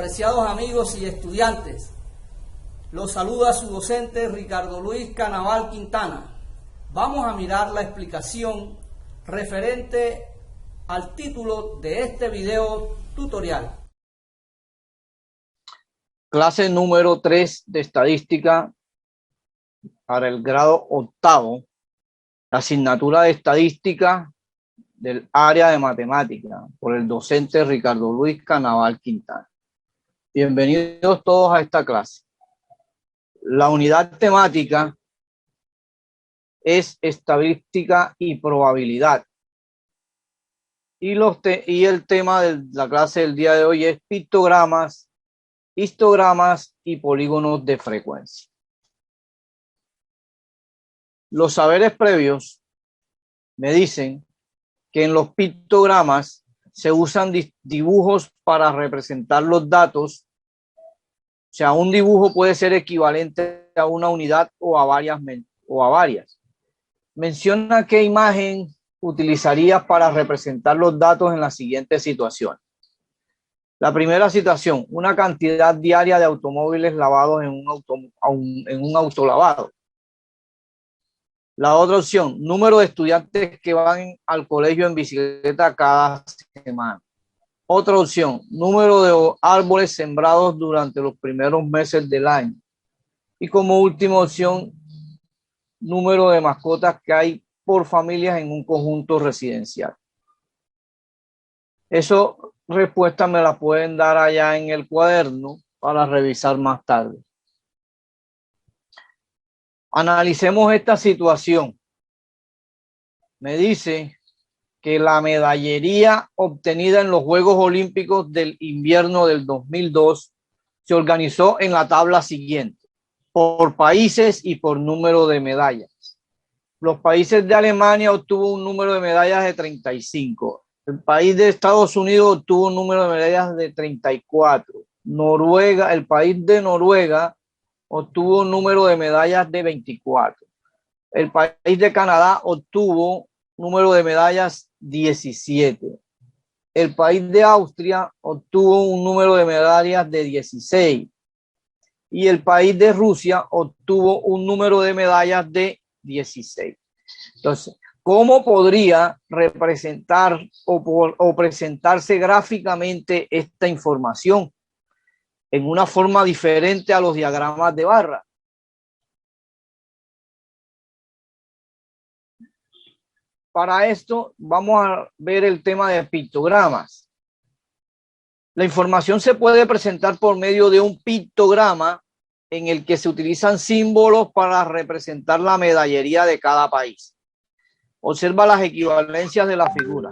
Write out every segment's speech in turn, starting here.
Apreciados amigos y estudiantes, los saluda su docente Ricardo Luis Canaval Quintana. Vamos a mirar la explicación referente al título de este video tutorial. Clase número 3 de estadística para el grado octavo, la asignatura de estadística del área de matemática por el docente Ricardo Luis Canaval Quintana. Bienvenidos todos a esta clase. La unidad temática es estadística y probabilidad. Y el tema de la clase del día de hoy es pictogramas, histogramas y polígonos de frecuencia. Los saberes previos me dicen que en los pictogramas se usan dibujos para representar los datos. O sea, un dibujo puede ser equivalente a una unidad o a varias. Menciona qué imagen utilizarías para representar los datos en la siguiente situación. La primera situación, una cantidad diaria de automóviles lavados en un autolavado. La otra opción, número de estudiantes que van al colegio en bicicleta cada semana. Otra opción, número de árboles sembrados durante los primeros meses del año. Y como última opción, número de mascotas que hay por familias en un conjunto residencial. Eso respuesta me la pueden dar allá en el cuaderno para revisar más tarde. Analicemos esta situación. Me dice que la medallería obtenida en los Juegos Olímpicos del Invierno del 2002 se organizó en la tabla siguiente, por países y por número de medallas. Los países de Alemania obtuvo un número de medallas de 35. El país de Estados Unidos obtuvo un número de medallas de 34. El país de Noruega obtuvo un número de medallas de 24. El país de Canadá obtuvo número de medallas 17. El país de Austria obtuvo un número de medallas de 16. Y el país de Rusia obtuvo un número de medallas de 16. Entonces, ¿cómo podría representar o presentarse gráficamente esta información en una forma diferente a los diagramas de barra? Para esto vamos a ver el tema de pictogramas. La información se puede presentar por medio de un pictograma en el que se utilizan símbolos para representar la medallería de cada país. Observa las equivalencias de la figura.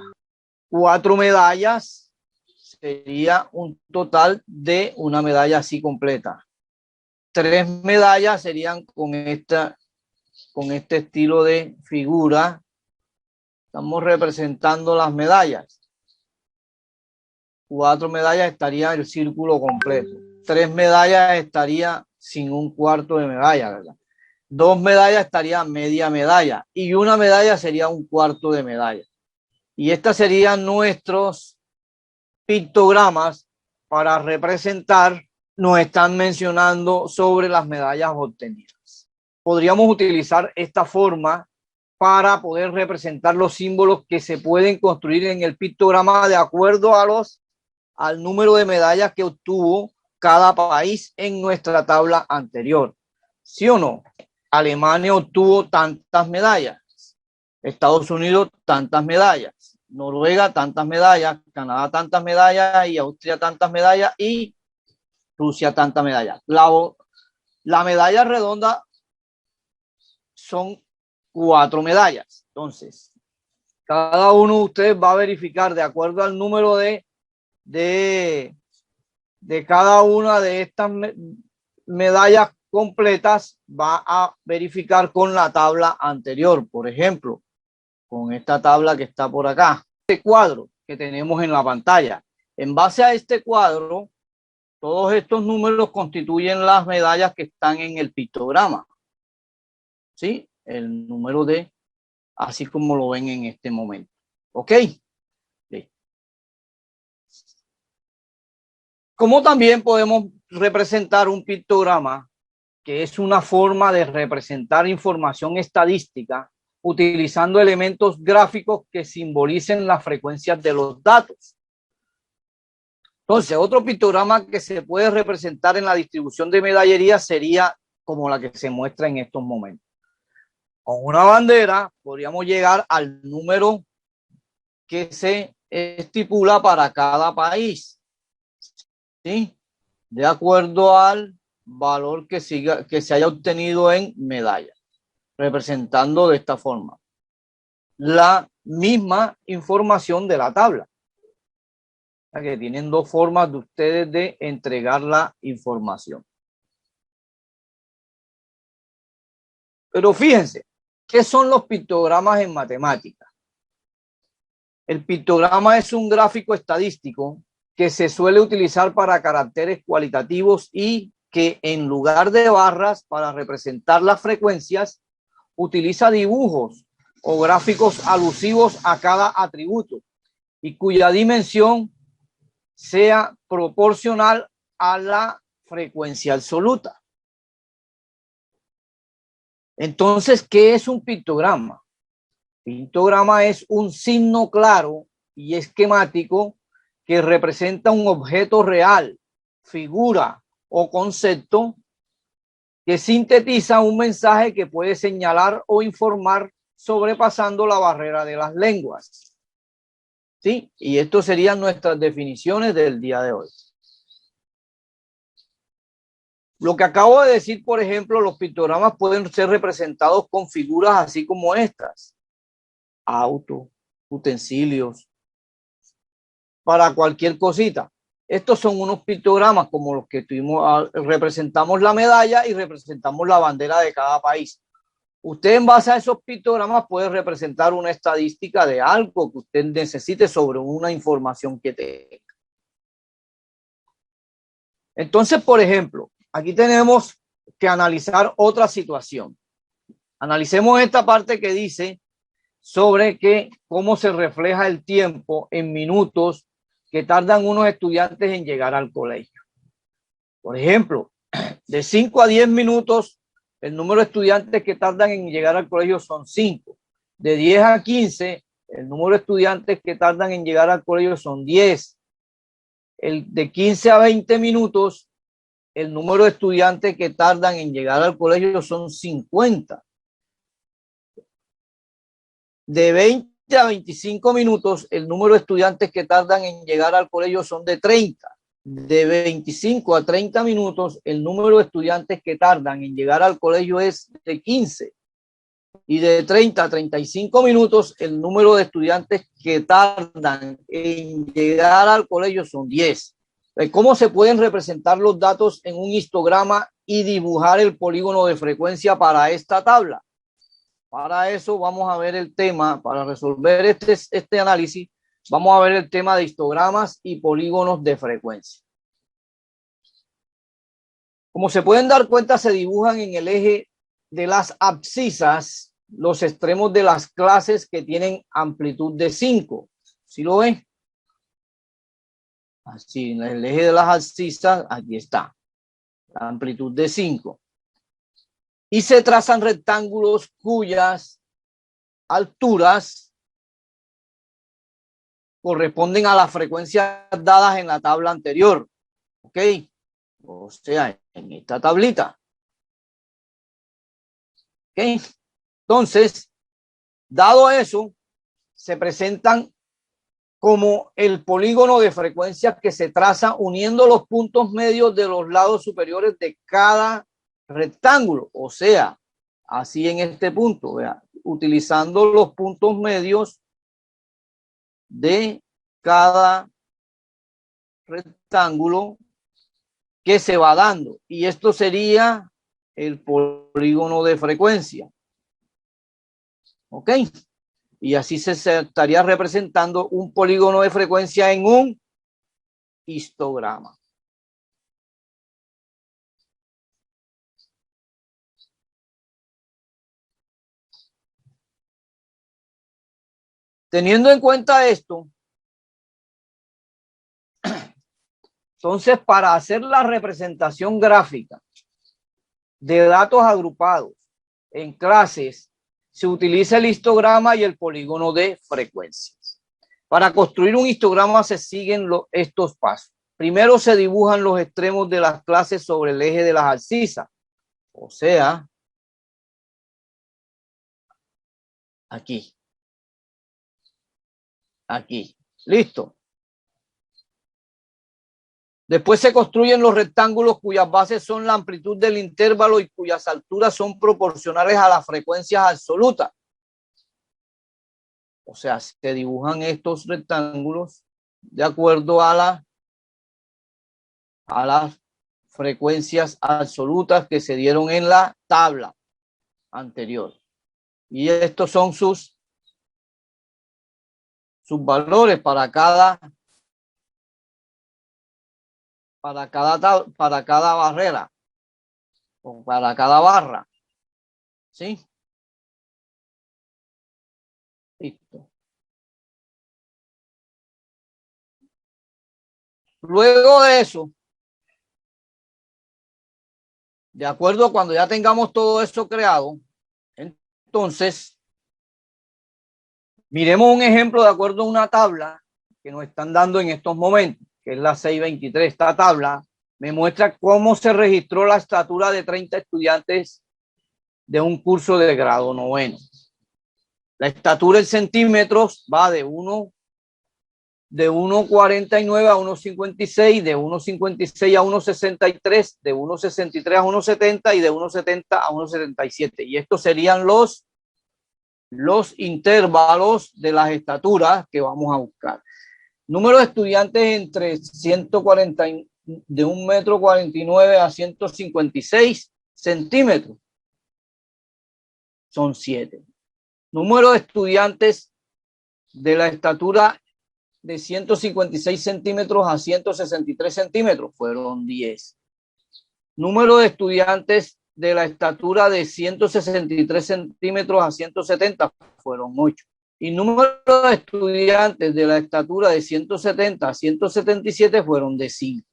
4 medallas sería un total de una medalla así completa. 3 medallas serían con este estilo de figura. Estamos representando las medallas. 4 medallas estaría el círculo completo. 3 medallas estaría sin un cuarto de medalla, ¿verdad? 2 medallas estaría media medalla y una medalla sería un cuarto de medalla. Y estas serían nuestros pictogramas para representar, nos están mencionando sobre las medallas obtenidas. Podríamos utilizar esta forma para poder representar los símbolos que se pueden construir en el pictograma de acuerdo al número de medallas que obtuvo cada país en nuestra tabla anterior. ¿Sí o no? Alemania obtuvo tantas medallas, Estados Unidos tantas medallas, Noruega tantas medallas, Canadá tantas medallas y Austria tantas medallas y Rusia tantas medallas. La medalla redonda son 4 medallas. Entonces, cada uno de ustedes va a verificar de acuerdo al número de cada una de estas medallas completas, va a verificar con la tabla anterior. Por ejemplo, con esta tabla que está por acá, este cuadro que tenemos en la pantalla. En base a este cuadro, todos estos números constituyen las medallas que están en el pictograma. ¿Sí? El número de, así como lo ven en este momento. ¿Ok? Sí. Como también podemos representar un pictograma, que es una forma de representar información estadística utilizando elementos gráficos que simbolicen las frecuencias de los datos. Entonces, otro pictograma que se puede representar en la distribución de medallería sería como la que se muestra en estos momentos. Con una bandera podríamos llegar al número que se estipula para cada país, ¿sí? De acuerdo al valor que se haya obtenido en medalla, representando de esta forma la misma información de la tabla. O sea que tienen dos formas de ustedes de entregar la información. Pero fíjense, ¿qué son los pictogramas en matemáticas? El pictograma es un gráfico estadístico que se suele utilizar para caracteres cualitativos y que en lugar de barras para representar las frecuencias, utiliza dibujos o gráficos alusivos a cada atributo y cuya dimensión sea proporcional a la frecuencia absoluta. Entonces, ¿qué es un pictograma? Pictograma es un signo claro y esquemático que representa un objeto real, figura o concepto que sintetiza un mensaje que puede señalar o informar sobrepasando la barrera de las lenguas. ¿Sí? Y esto serían nuestras definiciones del día de hoy. Lo que acabo de decir, por ejemplo, los pictogramas pueden ser representados con figuras así como estas. Autos, utensilios, para cualquier cosita. Estos son unos pictogramas como los que tuvimos, representamos la medalla y representamos la bandera de cada país. Usted en base a esos pictogramas puede representar una estadística de algo que usted necesite sobre una información que tenga. Entonces, por ejemplo, aquí tenemos que analizar otra situación. Analicemos esta parte que dice sobre cómo se refleja el tiempo en minutos que tardan unos estudiantes en llegar al colegio. Por ejemplo, de 5 a 10 minutos, el número de estudiantes que tardan en llegar al colegio son 5. De 10 a 15, el número de estudiantes que tardan en llegar al colegio son 10. De 15 a 20 minutos, el número de estudiantes que tardan en llegar al colegio son 50. De 20 a 25 minutos, el número de estudiantes que tardan en llegar al colegio son de 30. De 25 a 30 minutos, el número de estudiantes que tardan en llegar al colegio es de 15. Y de 30 a 35 minutos, el número de estudiantes que tardan en llegar al colegio son 10. ¿Cómo se pueden representar los datos en un histograma y dibujar el polígono de frecuencia para esta tabla? Para eso vamos a ver el tema, para resolver este análisis, vamos a ver el tema de histogramas y polígonos de frecuencia. Como se pueden dar cuenta, se dibujan en el eje de las abscisas los extremos de las clases que tienen amplitud de 5. ¿Sí lo ven? Así, en el eje de las abscisas, aquí está, la amplitud de 5. Y se trazan rectángulos cuyas alturas corresponden a las frecuencias dadas en la tabla anterior. ¿Ok? O sea, en esta tablita. ¿Ok? Entonces, dado eso, se presentan como el polígono de frecuencias que se traza uniendo los puntos medios de los lados superiores de cada rectángulo. O sea, así en este punto, vea, utilizando los puntos medios de cada rectángulo que se va dando. Y esto sería el polígono de frecuencia. ¿Ok? Y así se estaría representando un polígono de frecuencia en un histograma. Teniendo en cuenta esto, Entonces, para hacer la representación gráfica de datos agrupados en clases, se utiliza el histograma y el polígono de frecuencias. Para construir un histograma se siguen estos pasos. Primero se dibujan los extremos de las clases sobre el eje de las abscisas, o sea, aquí. Aquí. Listo. Después se construyen los rectángulos cuyas bases son la amplitud del intervalo y cuyas alturas son proporcionales a las frecuencias absolutas. O sea, se dibujan estos rectángulos de acuerdo a las frecuencias absolutas que se dieron en la tabla anterior. Y estos son sus valores para cada barrera o para cada barra. ¿Sí? Listo. Luego de eso, de acuerdo a cuando ya tengamos todo esto creado, entonces miremos un ejemplo de acuerdo a una tabla que nos están dando en estos momentos, que es la 623. Esta tabla me muestra cómo se registró la estatura de 30 estudiantes de un curso de grado noveno. La estatura en centímetros va de 1,49 a 1,56, de 1,56 a 1,63, de 1,63 a 1,70 y de 1,70 a 1,77. Y estos serían los intervalos de las estaturas que vamos a buscar. Número de estudiantes entre 140, de 1,49 m a 156 centímetros. Son 7. Número de estudiantes de la estatura de 156 centímetros a 163 centímetros. Fueron 10. Número de estudiantes de la estatura de 163 centímetros a 170 fueron 8. Y número de estudiantes de la estatura de 170 a 177 fueron de 5.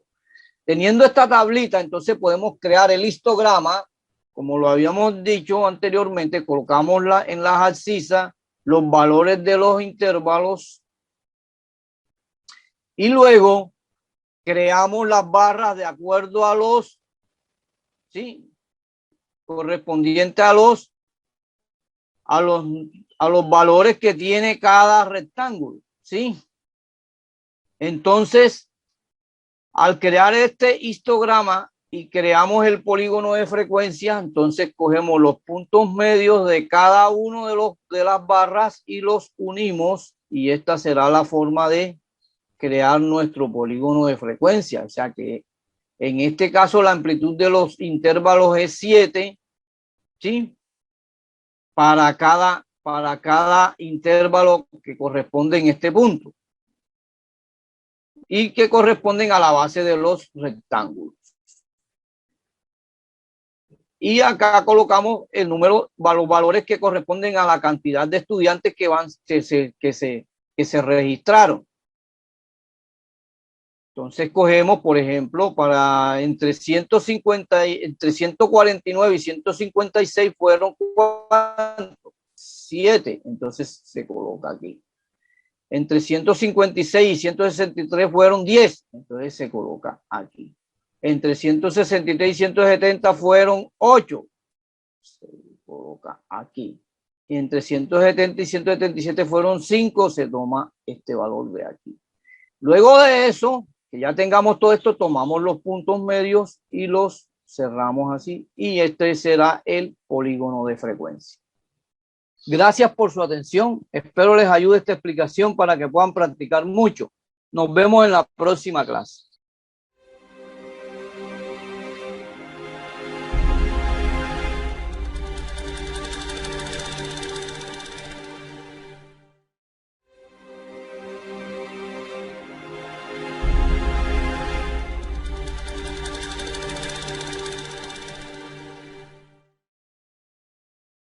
Teniendo esta tablita, entonces podemos crear el histograma, como lo habíamos dicho anteriormente. Colocamos en las abscisas los valores de los intervalos y luego creamos las barras de acuerdo a los, ¿sí?, correspondiente a los valores que tiene cada rectángulo, ¿sí? Entonces, al crear este histograma y creamos el polígono de frecuencia, entonces cogemos los puntos medios de cada uno de las barras y los unimos, y esta será la forma de crear nuestro polígono de frecuencia. O sea que en este caso la amplitud de los intervalos es 7, ¿sí? Para cada intervalo que corresponde en este punto y que corresponden a la base de los rectángulos. Y acá colocamos el número, los valores que corresponden a la cantidad de estudiantes que se registraron. Entonces cogemos, por ejemplo, para entre 149 y 156 fueron 7. Entonces se coloca aquí. Entre 156 y 163 fueron 10. Entonces se coloca aquí. Entre 163 y 170 fueron 8. Se coloca aquí. Y entre 170 y 177 fueron 5. Se toma este valor de aquí. Luego de eso, que ya tengamos todo esto, tomamos los puntos medios y los cerramos así. Y este será el polígono de frecuencia. Gracias por su atención. Espero les ayude esta explicación para que puedan practicar mucho. Nos vemos en la próxima clase.